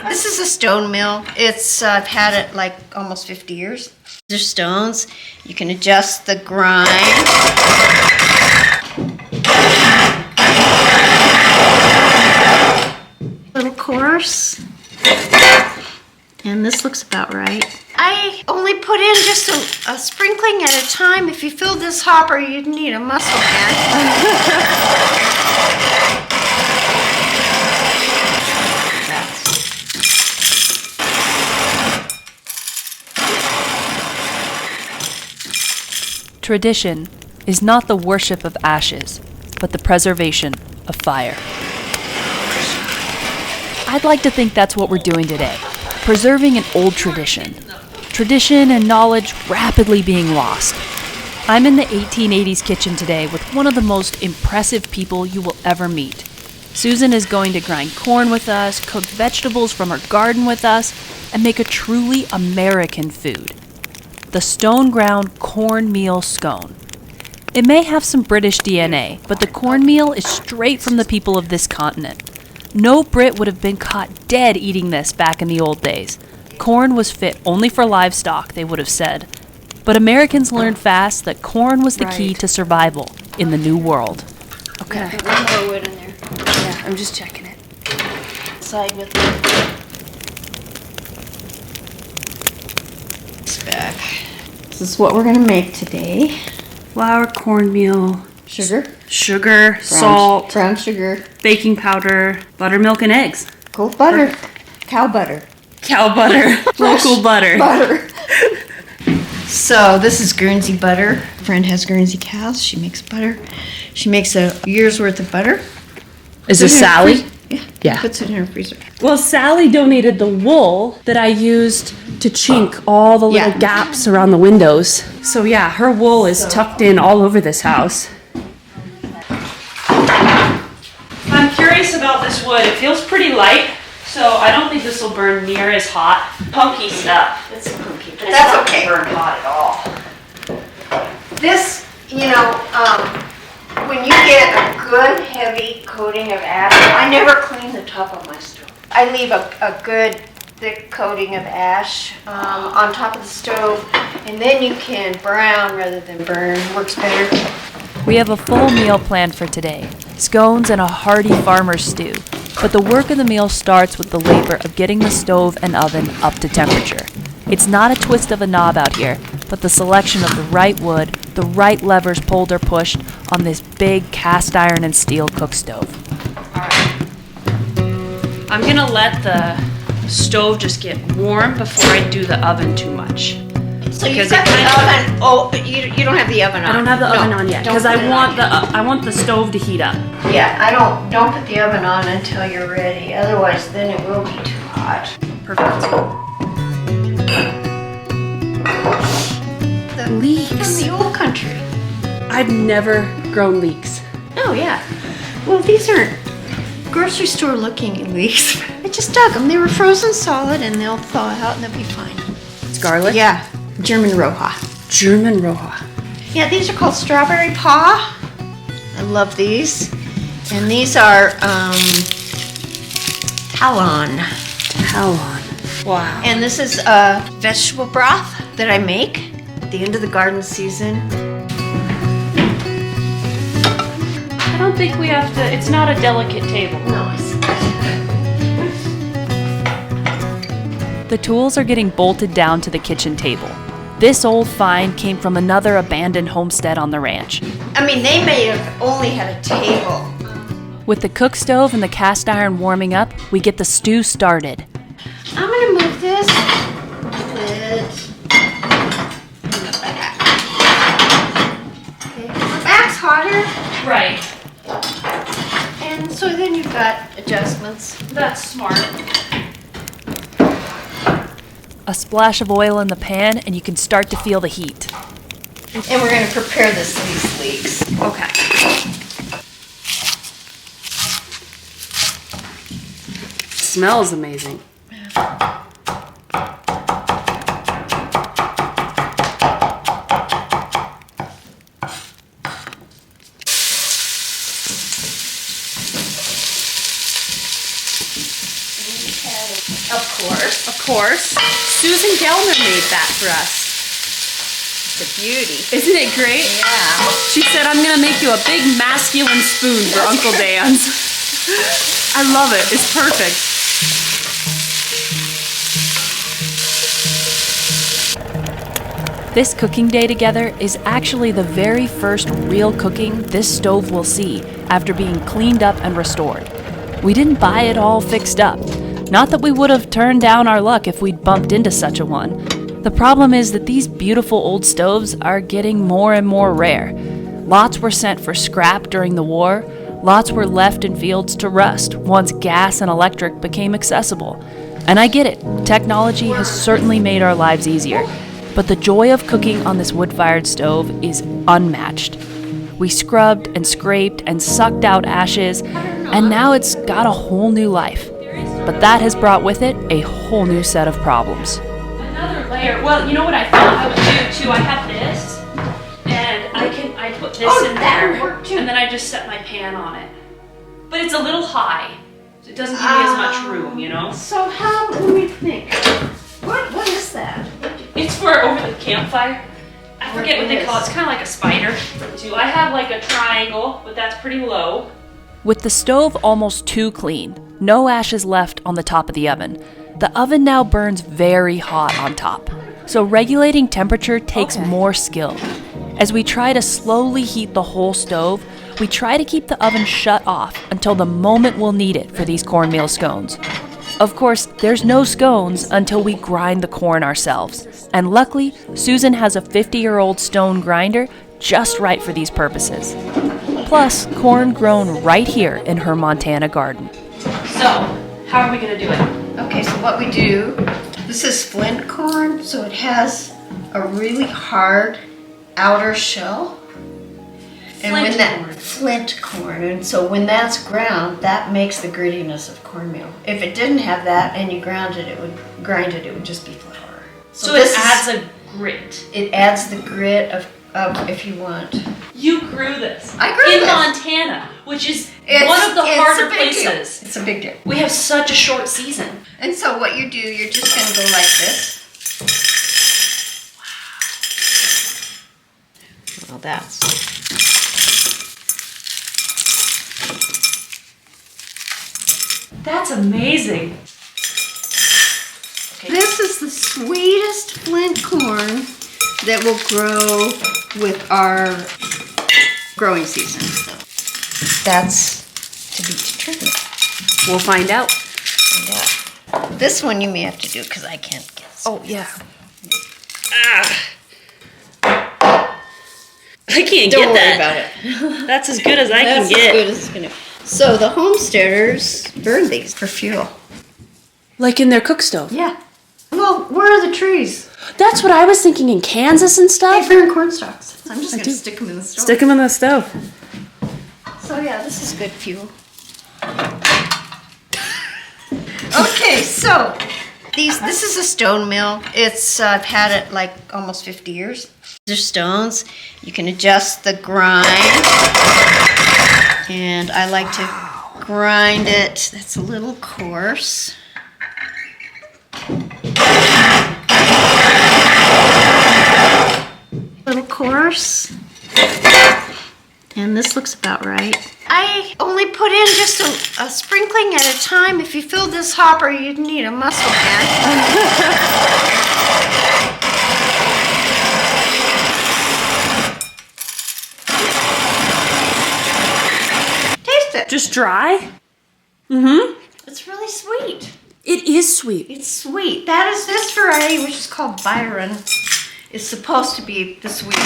This is a stone mill. I've had it like almost 50 years. They're stones. You can adjust the grind. Little coarse. And this looks about right. I only put in just a sprinkling at a time. If you filled this hopper, you'd need a muscle man. Tradition is not the worship of ashes, but the preservation of fire. I'd like to think that's what we're doing today, preserving an old tradition. Tradition and knowledge rapidly being lost. I'm in the 1880s kitchen today with one of the most impressive people you will ever meet. Susan is going to grind corn with us, cook vegetables from her garden with us, and make a truly American food. The stone-ground cornmeal scone. It may have some British DNA, but the cornmeal is straight from the people of this continent. No Brit would have been caught dead eating this back in the old days. Corn was fit only for livestock, they would have said. But Americans learned fast that corn was the key to survival in the New World. Okay. Yeah, one more wood in there. Yeah, I'm just checking it. Side with it. Back. This is what we're going to make today. Flour, cornmeal, sugar, salt, brown sugar, baking powder, buttermilk, and eggs. Goat butter, cow butter, local butter. So this is Guernsey butter. A friend has Guernsey cows. She makes butter. She makes a year's worth of butter. Is this Sally? Yeah. Puts it in her freezer. Well, Sally donated the wool that I used to chink all the little gaps around the windows. So yeah, her wool is tucked in all over this house. I'm curious about this wood. It feels pretty light, so I don't think this will burn near as hot. Punky stuff. It's punky, but It's that's not okay. Burn hot at all. This, when you get a good heavy coating of ash, I never clean the top of my stove. I leave a good thick coating of ash on top of the stove, and then you can brown rather than burn. Works better. We have a full meal planned for today, scones and a hearty farmer's stew. But the work of the meal starts with the labor of getting the stove and oven up to temperature. It's not a twist of a knob out here, but the selection of the right wood, the right levers pulled or pushed on this big cast iron and steel cook stove. Alright. I'm gonna let the stove just get warm before I do the oven too much. So you've got the oven. Oh, you don't have the oven on. I don't have the oven on yet because I want the stove to heat up. Yeah, don't put the oven on until you're ready. Otherwise, then it will be too hot. Perfect. The Leeks. From the old country. I've never grown leeks. Oh yeah. Well, these aren't grocery store looking leeks. I just dug them. They were frozen solid, and they'll thaw out, and they'll be fine. It's garlic? Yeah, German Roja. German Roja. Yeah, these are called strawberry paw. I love these. And these are talon. Talon. Wow. And this is vegetable broth that I make at the end of the garden season. I don't think we have to, it's not a delicate table. No, it's The tools are getting bolted down to the kitchen table. This old find came from another abandoned homestead on the ranch. I mean, they may have only had a table. With the cook stove and the cast iron warming up, we get the stew started. I'm gonna move this Okay, the back's hotter, Right. and so then you've got adjustments. That's smart. A splash of oil in the pan, and you can start to feel the heat. And we're gonna prepare these leeks. Okay. Smells amazing. Of course. Of course. Susan Gelner made that for us. The beauty. Isn't it great? Yeah. She said, I'm gonna make you a big masculine spoon for Uncle Dan's. I love it, it's perfect. This cooking day together is actually the very first real cooking this stove will see after being cleaned up and restored. We didn't buy it all fixed up. Not that we would have turned down our luck if we'd bumped into such a one. The problem is that these beautiful old stoves are getting more and more rare. Lots were sent for scrap during the war. Lots were left in fields to rust once gas and electric became accessible. And I get it, technology has certainly made our lives easier. But the joy of cooking on this wood-fired stove is unmatched. We scrubbed and scraped and sucked out ashes, and now it's got a whole new life. But that has brought with it a whole new set of problems. Another layer. Well, you know what I thought I would do too? I have this, and I put this in there, and then I just set my pan on it. But it's a little high, so it doesn't give me as much room, you know? So how, let me think. What is that? It's for over the campfire. I forget what they call it. It's kind of like a spider, too. I have like a triangle, but that's pretty low. With the stove almost too clean, no ashes left on the top of the oven, the oven now burns very hot on top. So regulating temperature takes more skill. As we try to slowly heat the whole stove, we try to keep the oven shut off until the moment we'll need it for these cornmeal scones. Of course, there's no scones until we grind the corn ourselves. And luckily, Susan has a 50-year-old stone grinder just right for these purposes. Plus, corn grown right here in her Montana garden. So, how are we going to do it? Okay, so what we do, this is flint corn, so it has a really hard outer shell. Flint corn, and so when that's ground, that makes the grittiness of cornmeal. If it didn't have that and you grind it, it would just be flour. So it adds a grit. It adds the grit of if you want. You grew this. I grew in this. Montana, which is one of the harder places. It's a big deal. We have such a short season. And so what you do, you're just going to go like this. Wow. Well, that's... That's amazing. Okay. This is the sweetest flint corn that will grow with our growing season. That's to be determined. We'll find out. This one you may have to do because I can't guess. Oh, yeah. I can't Don't get worry that. about it. That's as good as I can That's get. as good as it's going to. So the homesteaders burn these for fuel. Like in their cook stove? Yeah. Well, where are the trees? That's what I was thinking, in Kansas and They stuff. burn corn stalks. So I'm just going to stick them in the stove. Stick them in the stove. So yeah, this is good fuel. Okay, so this is a stone mill. It's I've had it like almost 50 years. They're stones. You can adjust the grind, and I like to grind it. That's a little coarse. Little coarse. And this looks about right. I only put in just a sprinkling at a time. If you fill this hopper, you'd need a muscle man. Taste it. Just dry? Mm-hmm. It's really sweet. It is sweet. It's sweet. That is this variety, which is called Byron, is supposed to be the sweetest.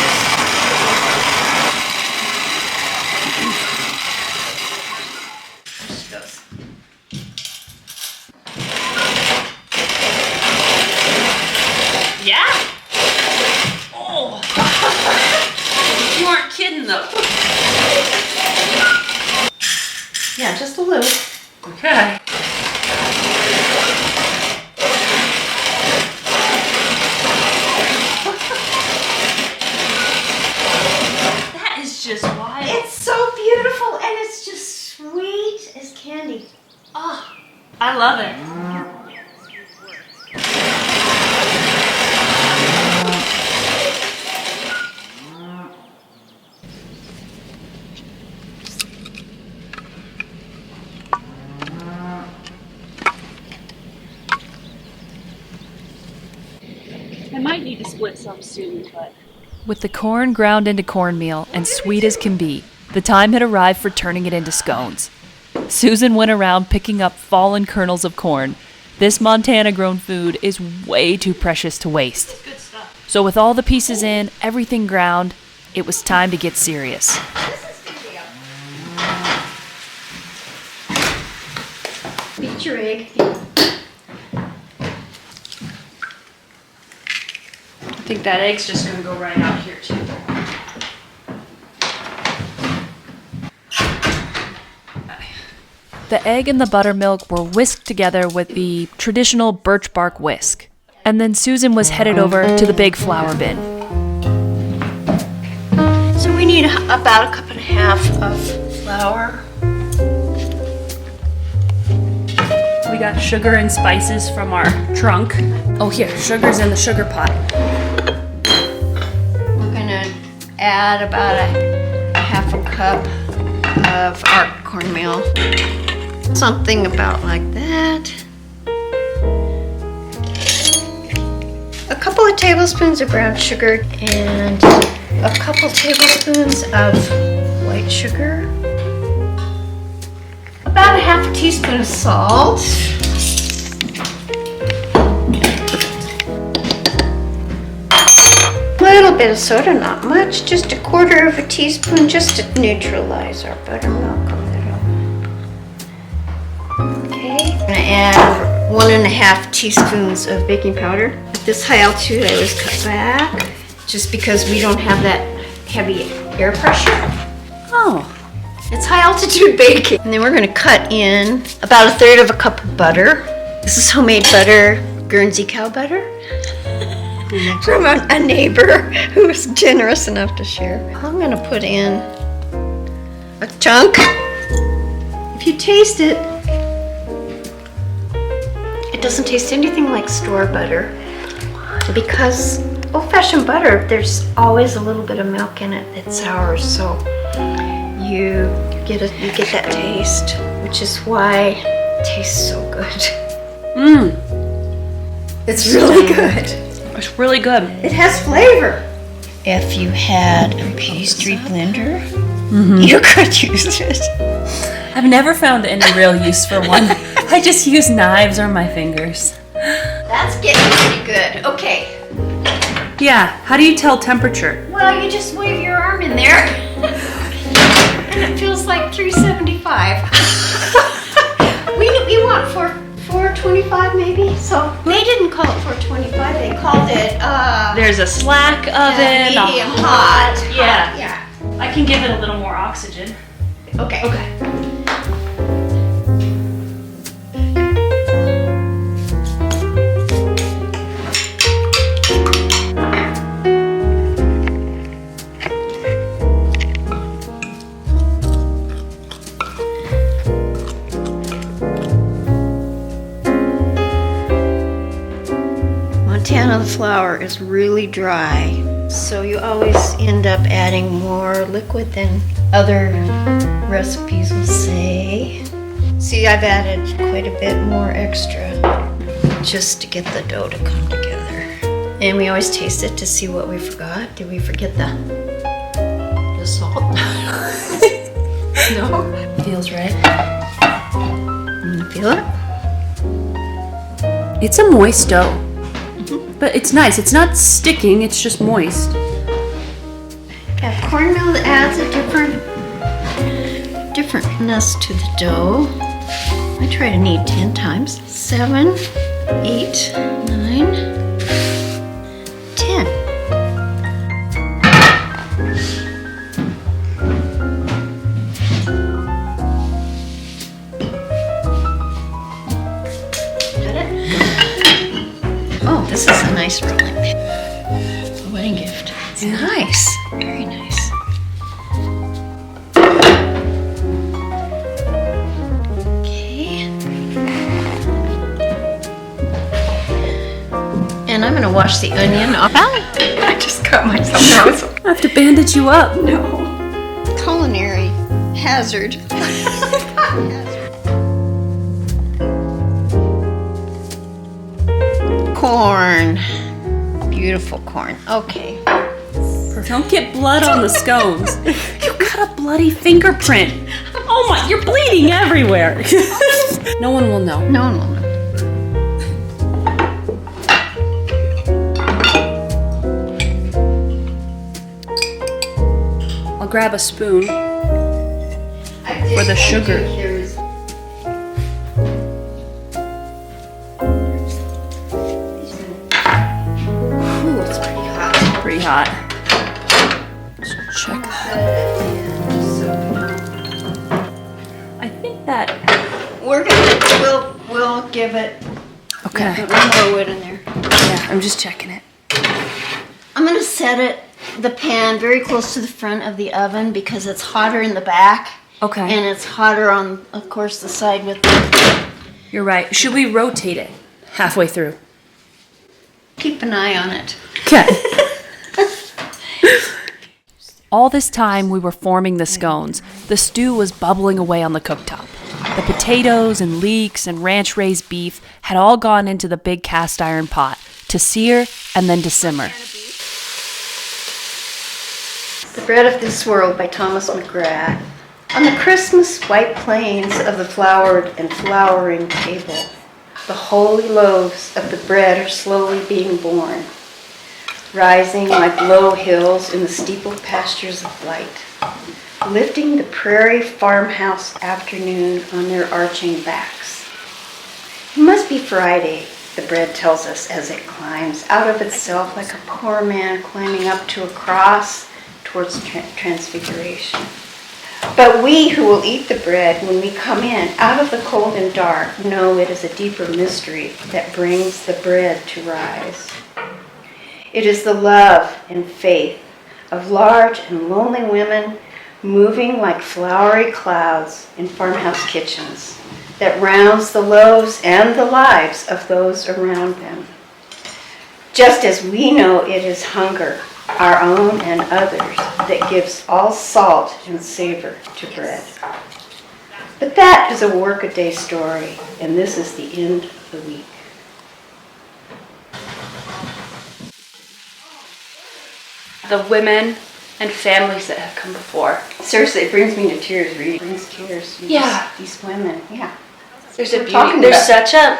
Yeah? Oh. You aren't kidding though. Yeah, just a little. Okay. That is just wild. It's so beautiful, and it's just sweet as candy. Oh, I love it. I might need to split some soon, but... With the corn ground into cornmeal and sweet as can be, the time had arrived for turning it into scones. Susan went around picking up fallen kernels of corn. This Montana-grown food is way too precious to waste. Good stuff. So with all the pieces in, everything ground, it was time to get serious. Beat your egg. I think that egg's just gonna go right out here too. The egg and the buttermilk were whisked together with the traditional birch bark whisk. And then Susan was headed over to the big flour bin. So we need about 1.5 cups of flour. We got sugar and spices from our trunk. Oh, here, sugar's in the sugar pot. We're gonna add about a 1/2 cup of our cornmeal. Something about like that. A couple of tablespoons of brown sugar and a couple tablespoons of white sugar. About a 1/2 teaspoon of salt. A little bit of soda, not much, just 1/4 of a teaspoon, just to neutralize our buttermilk a little. Okay, I'm gonna add 1.5 teaspoons of baking powder. At this high altitude, I always cut back, just because we don't have that heavy air pressure. Oh, It's high altitude baking. And then we're gonna cut in about 1/3 of a cup of butter. This is homemade butter, Guernsey cow butter. From a neighbor who was generous enough to share. I'm gonna put in a chunk. If you taste it, it doesn't taste anything like store butter. Because old-fashioned butter, there's always a little bit of milk in it that's sour, so you get that taste, which is why it tastes so good. It's really good. It's really good. It has flavor. If you had a pastry blender, you could use it. I've never found any real use for one. I just use knives or my fingers. That's getting pretty good. Okay. Yeah, how do you tell temperature? Well, you just wave your arm in there, and it feels like 375. we want 425 maybe. So they didn't call it 425. They called it There's a slack oven, a medium hot. Yeah. Yeah. I can give it a little more oxygen. Okay. Okay. Montana, the flour is really dry, so you always end up adding more liquid than other recipes will say. See, I've added quite a bit more extra just to get the dough to come together. And we always taste it to see what we forgot. Did we forget the salt? No? Feels right. You feel it? It's a moist dough. But it's nice. It's not sticking, it's just moist. Yeah, cornmeal adds a differentness to the dough. I try to knead 10 times. 7, 8, 9, 10. Got it? Oh, this is a nice rolling pin. A wedding gift. It's nice. Very nice. Okay. And I'm gonna wash the onion off. I just cut myself out. I have to bandage you up. No. Culinary hazard. Corn. beautiful corn. Okay. Don't get blood on the scones. You got a bloody fingerprint. Oh my, you're bleeding everywhere. No one will know. No, no, no. I'll grab a spoon. For the sugar. Ooh, it's pretty hot. Pretty hot. Let's check that. I think that. We'll give it. Okay. Put one more wood in there. Yeah, I'm just checking it. I'm gonna set the pan very close to the front of the oven because it's hotter in the back. Okay. And it's hotter on, of course, the side with You're right. Should we rotate it halfway through? keep an eye on it. Okay. All this time we were forming the scones, the stew was bubbling away on the cooktop. The potatoes and leeks and ranch-raised beef had all gone into the big cast iron pot to sear and then to simmer. The Bread of This World by Thomas McGrath. On the Christmas white plains of the flowered and flowering table, the holy loaves of the bread are slowly being born, rising like low hills in the steepled pastures of light, lifting the prairie farmhouse afternoon on their arching backs. It must be Friday, the bread tells us as it climbs out of itself like a poor man climbing up to a cross towards transfiguration. But we who will eat the bread when we come in out of the cold and dark know it is a deeper mystery that brings the bread to rise. It is the love and faith of large and lonely women moving like flowery clouds in farmhouse kitchens that rounds the loaves and the lives of those around them. Just as we know it is hunger, our own and others, that gives all salt and savor to bread. But that is a workaday story, and this is the end of the week. The women and families that have come before. Seriously, it brings me to tears. Reading. It brings tears. Yeah. These women. Yeah. There's a We're beauty. talking There's about- such a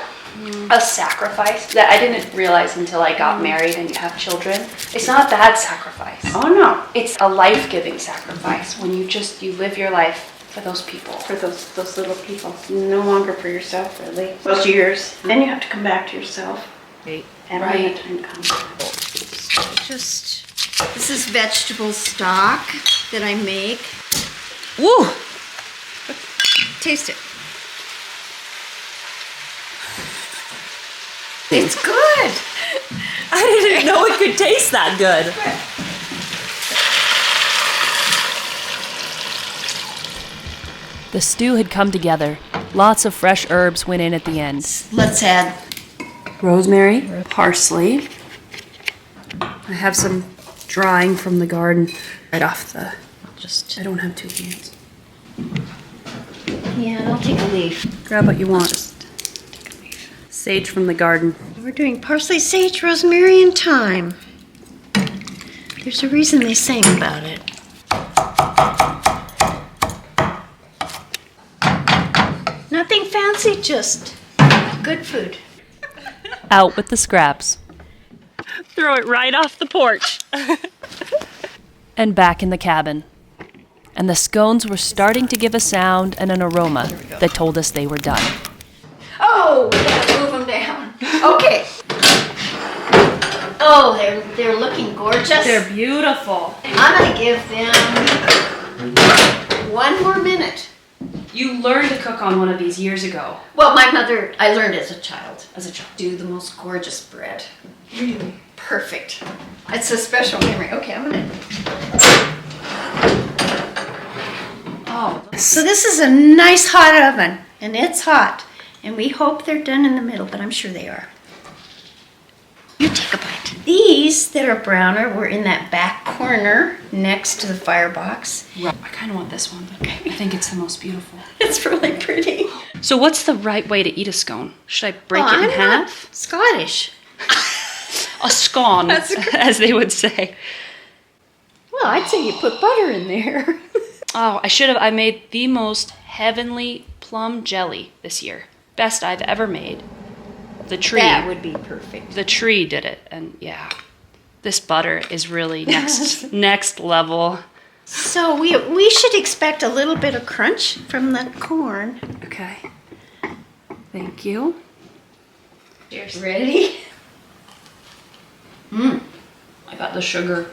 sacrifice that I didn't realize until I got married and you have children. It's not a bad sacrifice. Oh no. It's a life-giving sacrifice when you live your life for those people. For those little people. No longer for yourself, really. Those years. Then you have to come back to yourself. Right. And Right. when the time comes. This is vegetable stock that I make. Woo! Taste it. It's good. I didn't know it could taste that good. The stew had come together. Lots of fresh herbs went in at the end. Let's add Rosemary, parsley. I have some drying from the garden right off the. I don't have 2 hands. Yeah, I'll take a leaf. Grab what you want. Sage from the garden. We're doing parsley, sage, rosemary, and thyme. There's a reason they sang about it. Nothing fancy, just good food. Out with the scraps. Throw it right off the porch. And back in the cabin. And the scones were starting to give a sound and an aroma that told us they were done. Oh, we gotta move them down. Okay. Oh, they're looking gorgeous. They're beautiful. I'm gonna give them 1 more minute. You learned to cook on one of these years ago. Well, I learned as a child. As a child. Do the most gorgeous bread. Really? Perfect. It's a special memory. Okay, I'm gonna. Oh, so this is a nice hot oven, and it's hot. And we hope they're done in the middle, but I'm sure they are. You take a bite. These that are browner were in that back corner next to the firebox. I kind of want this one. I think it's the most beautiful. It's really pretty. So what's the right way to eat a scone? Should I break it in I'm not half? Scottish. A scone, as they would say. Well, I'd say you put butter in there. Oh, I made the most heavenly plum jelly this year. Best I've ever made. The tree. That would be perfect. The tree did it, and yeah. This butter is really next level. So we should expect a little bit of crunch from the corn. Okay. Thank you. Cheers. Ready? I got the sugar.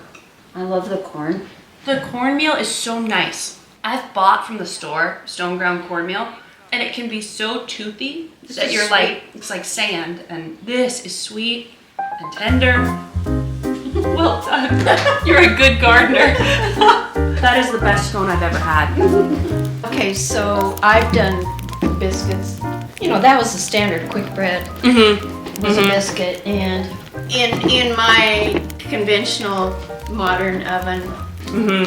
I love the corn. The cornmeal is so nice. I've bought from the store stone ground cornmeal, and it can be so toothy that you're like, it's like sand, and this is sweet and tender. Well done. You're a good gardener. That is the best scone I've ever had. Okay, so I've done biscuits. You know, that was the standard quick bread. Was a biscuit, and in my conventional modern oven,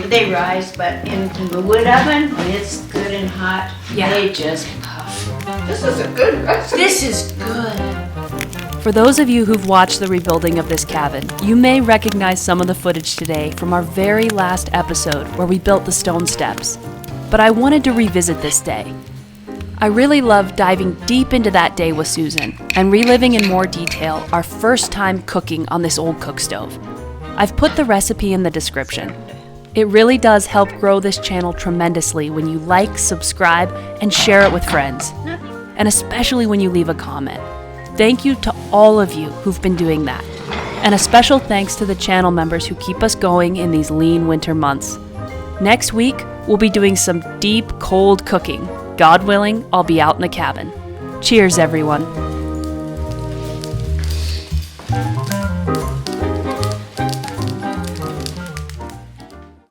they rise, but in the wood oven, when it's good and hot, they just puff. This is a good recipe. This is good. For those of you who've watched the rebuilding of this cabin, you may recognize some of the footage today from our very last episode where we built the stone steps. But I wanted to revisit this day. I really loved diving deep into that day with Susan and reliving in more detail our first time cooking on this old cook stove. I've put the recipe in the description. It really does help grow this channel tremendously when you like, subscribe, and share it with friends. And especially when you leave a comment. Thank you to all of you who've been doing that. And a special thanks to the channel members who keep us going in these lean winter months. Next week, we'll be doing some deep, cold cooking. God willing, I'll be out in the cabin. Cheers, everyone.